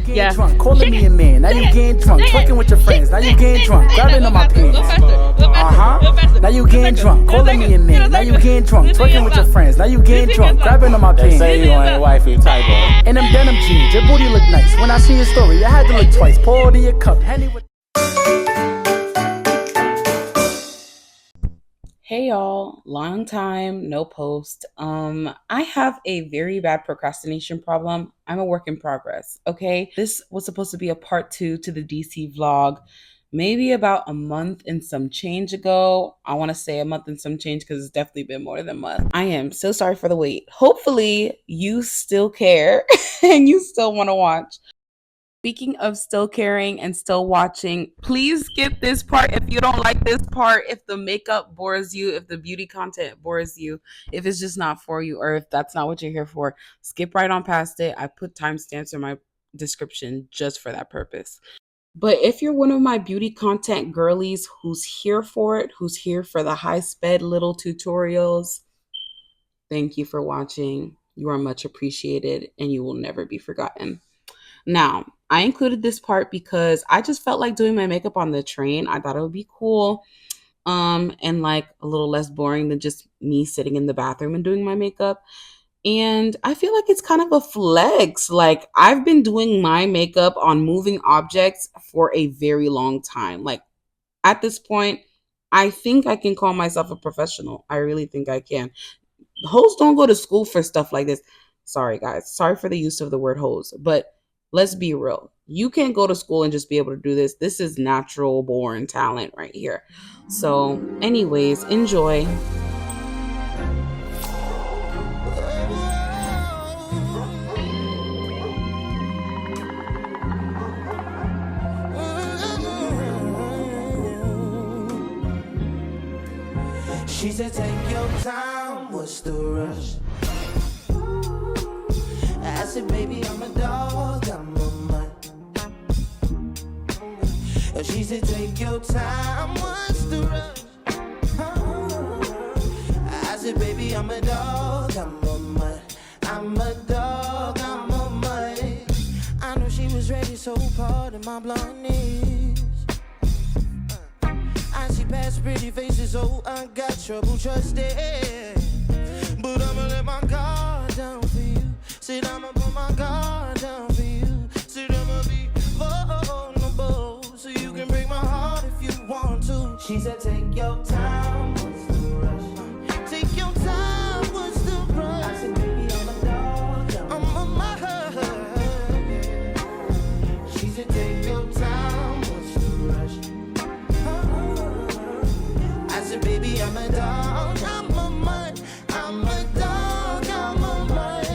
Yeah. Drunk, calling me a man. Now you getting drunk, twerking with your friends. Now you getting drunk, grabbing on my pants. Now you getting drunk, calling me a man. Now you getting drunk, twerking with your friends. Now you getting drunk, grabbing on my They pants. say you ain't wifey type of. And them denim jeans, your booty look nice. When I see your story, I had to look twice. Pour it in your cup, Henny with. Hey y'all, long time, no post. I have a very bad procrastination problem. I'm a work in progress, okay? This was supposed to be a part 2 to the DC vlog, maybe about a month and some change ago. I want to say a month and some change because it's definitely been more than a month. I am so sorry for the wait. Hopefully you still care and you still want to watch. Speaking of still caring and still watching, please skip this part if you don't like this part, if the makeup bores you, if the beauty content bores you, if it's just not for you, or if that's not what you're here for. Skip right on past it. I put timestamps in my description just for that purpose. But if you're one of my beauty content girlies who's here for it, who's here for the high-sped little tutorials, thank you for watching. You are much appreciated and you will never be forgotten. Now, I included this part because I just felt like doing my makeup on the train. I thought it would be cool and like a little less boring than just me sitting in the bathroom and doing my makeup. And I feel like it's kind of a flex. Like I've been doing my makeup on moving objects for a very long time. Like at this point, I think I can call myself a professional. I really think I can. Hoes don't go to school for stuff like this. Sorry, guys. Sorry for the use of the word hoes, but let's be real. You can't go to school and just be able to do this. This is natural born talent right here. So anyways, enjoy. She said, take your time, what's the rush? I said, baby, I'm a dog, I'm a mutt. She said, take your time, what's the rush? I said, baby, I'm a dog, I'm a mutt. I'm a dog, I'm a mutt. I know she was ready, so pardon my blondness. I see past pretty faces, oh, I got trouble trusting. But I'ma let my guard down for you. Said I'ma put my guard down for you. Said I'ma be vulnerable, so you can break my heart if you want to. She said take your time, what's the rush? Take your time, what's the rush? I said baby, I'm a dog, I'm a mother. She said take your time, what's the rush? I said baby, I'm a dog, I'm a mud. I'm a dog, I'm a mud.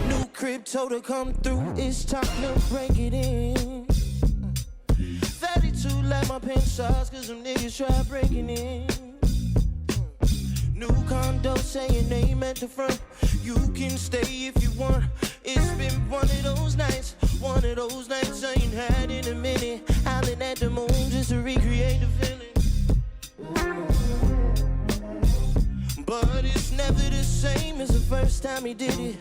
New crib told her come through, it's time to break it in. 32 let my pen size, cause some niggas try breaking in. New condo saying they meant to front. You can stay if you want. It's been one of those nights I ain't had in a minute. Howling at the moon just to recreate the feeling. But it's never the same as the first time he did it.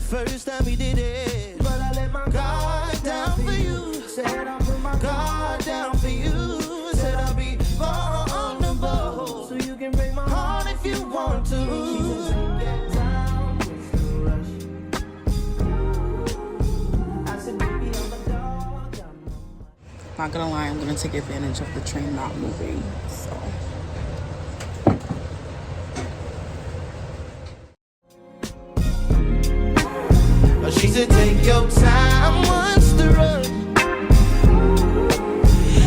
First time he did it. But I let my guard down for you. Said I'll put my guard down for you. Said I'll be vulnerable, so you can break my heart if you want to. Not gonna lie, I'm gonna take advantage of the train not moving. So she said take your time, what's the rush?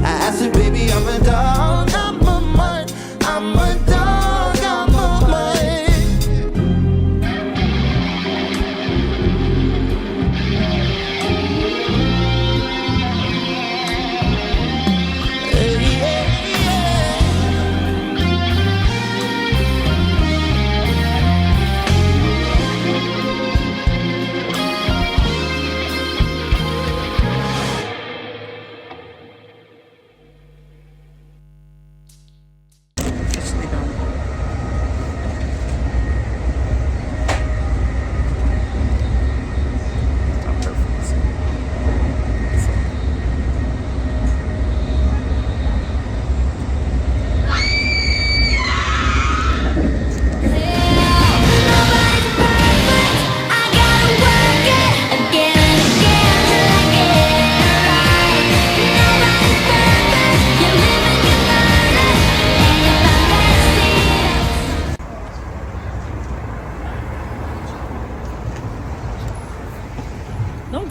I said baby, I'm a dog, I'm a mutt. I'm a dog, I'm a mutt. Hey, yeah, yeah.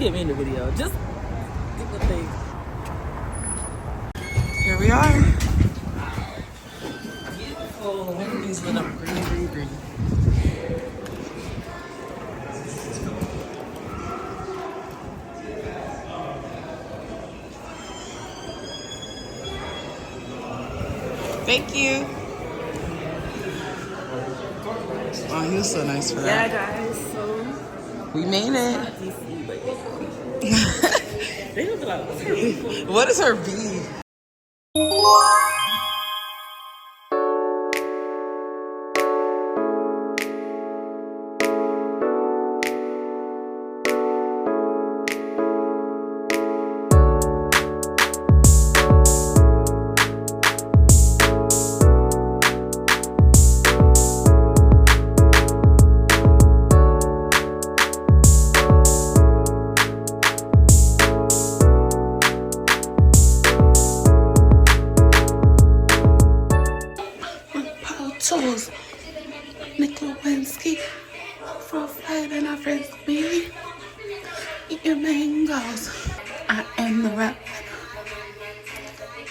get me in the video. Just get the thing. Here we are. Oh, one of these lit up green. Thank you. Oh, he was so nice for that. Yeah, guys. So We made it. DC, but they look like what's her bead? What is her bead? Toes, Nick Lewinsky, Afro flight and our friends me. Eating mangoes. I am the rap.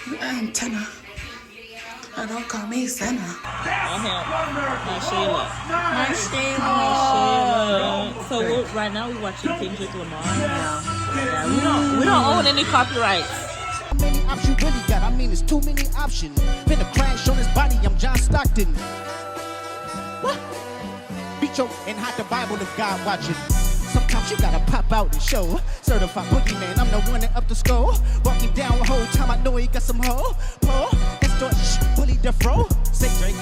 The antenna. Don't call me Senna. My Shayla. So right now we're watching Kendrick Lamar. Yeah. We don't own any copyrights. How many options you really got? I mean, it's too many options. Finna crash on his body, I'm John Stockton. What? Beat your and hide the Bible if God watching. Sometimes you gotta pop out and show. Certified boogeyman, I'm the one that up the skull. Walking down the whole time, I know he got some hoe. Paul, extort, bully the fro. Say Drake,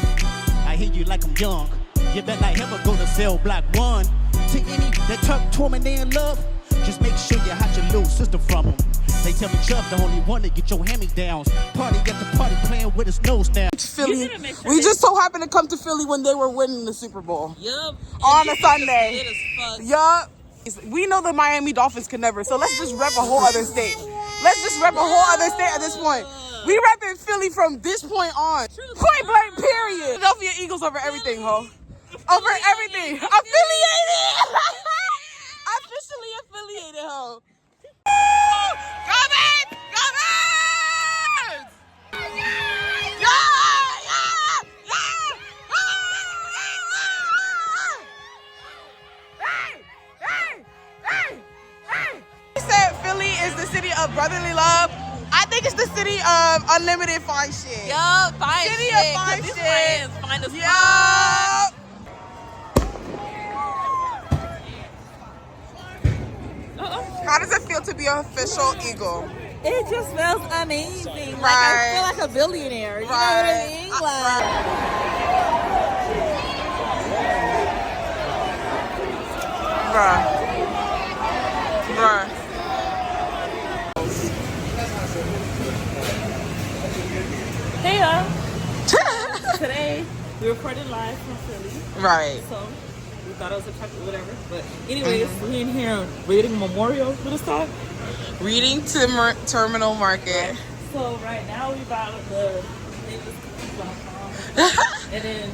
I hear you like I'm young. You better not ever go to cell block 1. To any that talk to him and they in love, just make sure you hide your little sister from him. They tell me Chubb the only one to get your hand-me-downs. Party at the party playing with his nose down. Philly. We just so happened to come to Philly when they were winning the Super Bowl. Yup. On a Sunday. Lit as fuck. Yup. We know the Miami Dolphins can never, so let's just rep a whole other state. Let's just rep a whole other state at this point. We repping Philly from this point on. Point blank, period. Philadelphia Eagles over everything, ho. Over everything. Affiliated. Officially affiliated, ho. Go Birds! Go Birds! He said Philly is the city of brotherly love. I think it's the city of unlimited fine shit. Yup, fine City shit. of fine These shit. friends find us fine. Yup. How does it feel to be an official Eagle? It just feels amazing. Like Right. I feel like a billionaire. You know what I mean? Like, Bruh. hey today we recorded live from Philly. Right. So we thought it was a chocolate, whatever. But anyways, we in here reading Memorial. What is that? Reading Terminal Market. So right now we bought the and then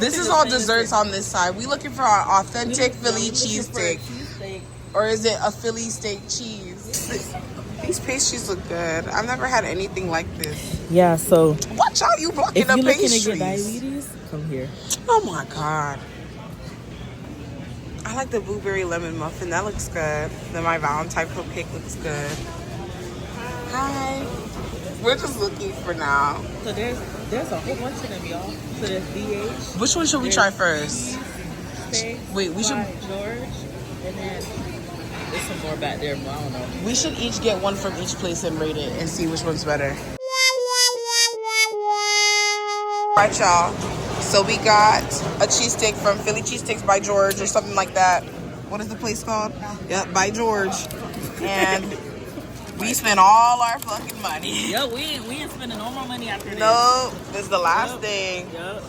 This is all desserts on this side. We looking for our authentic Philly cheesesteak. Or is it a Philly steak cheese? These pastries look good. I've never had anything like this. Yeah, so Watch out, you blocking if the you're looking pastries. to get diabetes, come here. Oh my God. I like the blueberry lemon muffin. That looks good. Then my Valentine cupcake looks good. Hi. We're just looking for now. So there's a whole bunch of them, y'all. So there's BH. Which one should we try first? Wait, we should. George, and then there's some more back there, but I don't know. We should each get one from each place and rate it and see which one's better. Alright, y'all. So we got a cheesesteak from Philly Cheesesteaks by George or something like that. What is the place called? Yep, by George. And we spent all our fucking money. Yo, we ain't spending no more money after this. No, this is the last thing. Yup.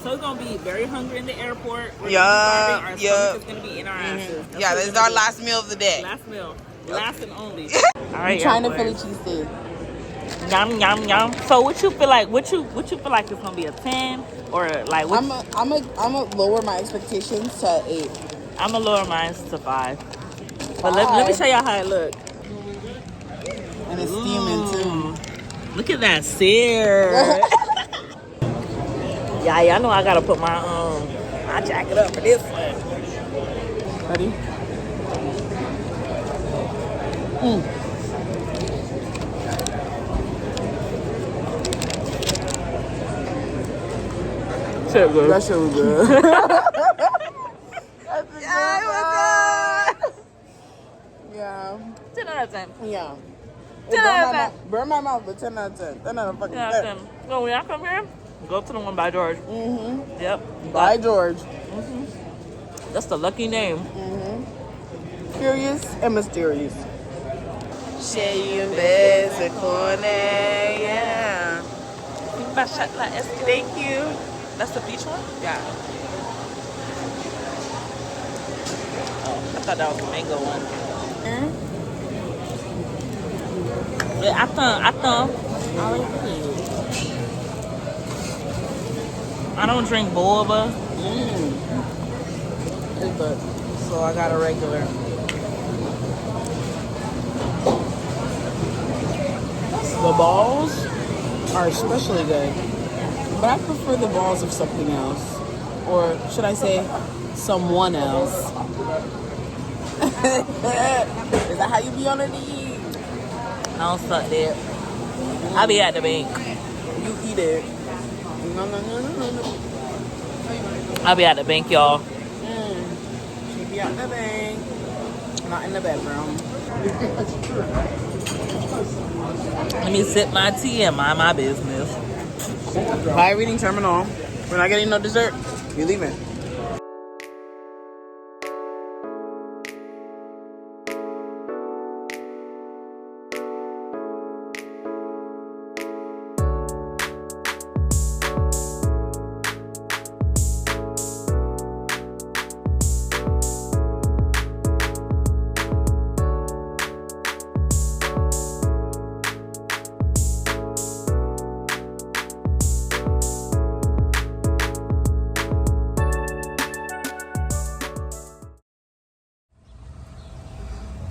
So we're gonna be very hungry in the airport. We're Yeah, gonna be starving. Our yeah. stomach is gonna be in our asses. That's Yeah, what this we're is gonna our do. last meal of the day. Last meal. Last and only. All right, Trying y'all the Philly boys. cheesesteak. Yum yum yum. So what you feel like? What you feel like is gonna be a 10 or like? What, I'm a lower my expectations to 8. I'm gonna lower mine to 5. But let me show y'all how it look. And it's steaming too. Look at that sear. Yeah, I know I gotta put my jacket up for this one. Ready? Shit good. That shit was good. Yeah, it was good. Yeah. 10 out of 10. Yeah. 10 out of 10. Burn my mouth, but 10 out of 10. 10 out of fucking 10 out of 10. So when y'all come here, go to the one by George. Mm-hmm. Yep. By George. That's the lucky name. Curious and mysterious. Cheio desse corner, yeah. Thank you. That's the beach one? Yeah. Oh, I thought that was the mango one. Yeah, I thought. I don't drink boba. It's good. So I got a regular. The balls are especially good. But I prefer the balls of something else. Or should I say, someone else. Is that how you be on the knees? I don't suck that. I be at the bank. You eat it. No. I be at the bank, y'all. She be at the bank. Not in the bedroom. Let me sip my tea and mind my business. Bye, reading terminal. We're not getting no dessert. You're leaving.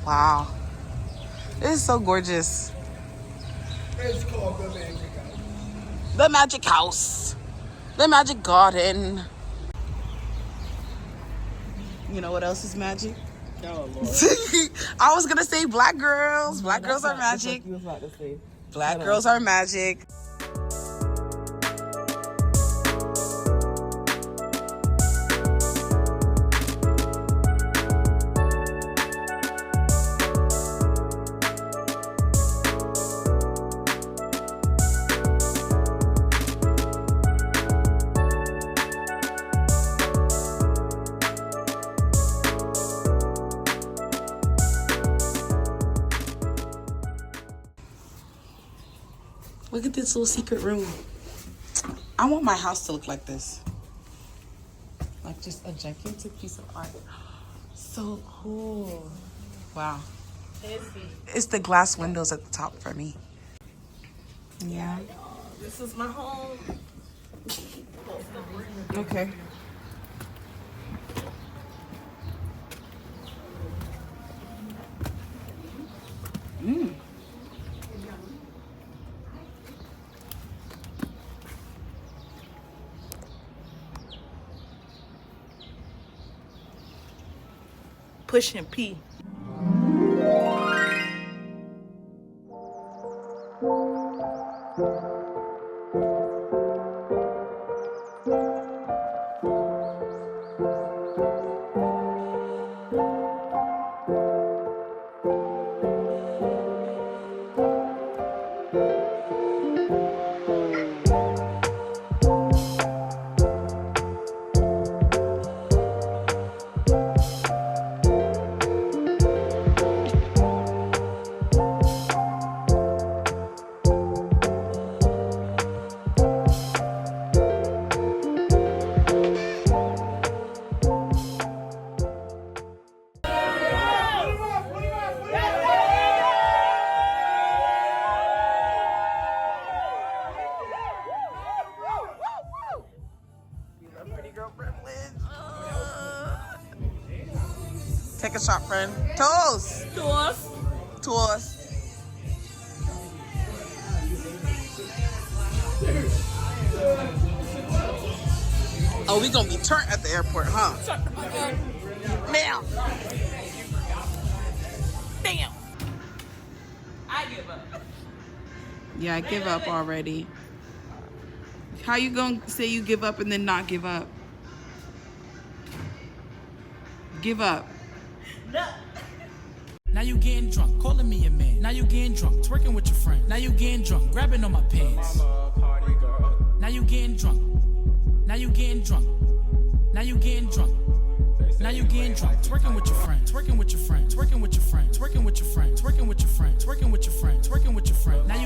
Wow. This is so gorgeous. It's called the Magic House. The Magic House. The Magic Garden. You know what else is magic? Oh, Lord. I was gonna say black girls. Black girls are magic. You was about to say. Black girls are magic. Look at this little secret room. I want my house to look like this. Like just a gigantic piece of art. So cool. Wow. It's the glass windows at the top for me. Yeah. This is my home. Okay. Push and pee. Take a shot, friend. Toast. Toast. Toast. Oh, we gonna be turned at the airport, huh? Now. Damn. I give up. Yeah, I give up already. How you gonna say you give up and then not give up? Give up. No. Now you getting drunk, calling me a man. Now you getting drunk, twerking with your friend. Now you getting drunk, grabbing on my pants. Now you getting drunk. Now you getting drunk. Now you getting drunk. Now you getting drunk, twerking with your friend, twerking with your friend, twerking with your friend, twerking with your friend, twerking with your friend, twerking with your friend, twerking with your friend. Now